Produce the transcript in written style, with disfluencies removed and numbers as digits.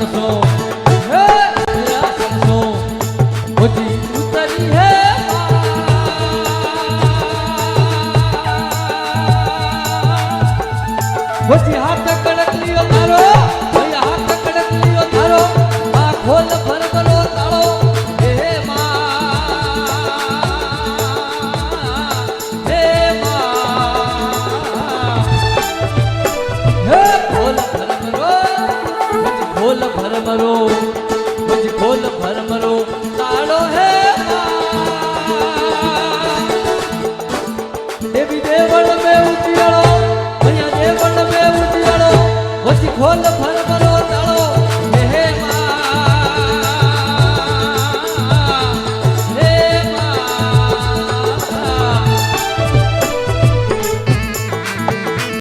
सरसों हे मेरा सरसों मुझी उतरी है मुझी हाथ कड़क लियो तारो भैया हाथ कड़क लियो तारो आ खोल भर भरो तारो हे मां हे खोल भर मरो मुझ खोल भर मरो ताड़ो है देवी देवल में उजियालो भैया देवल में उजियालो मुझ खोल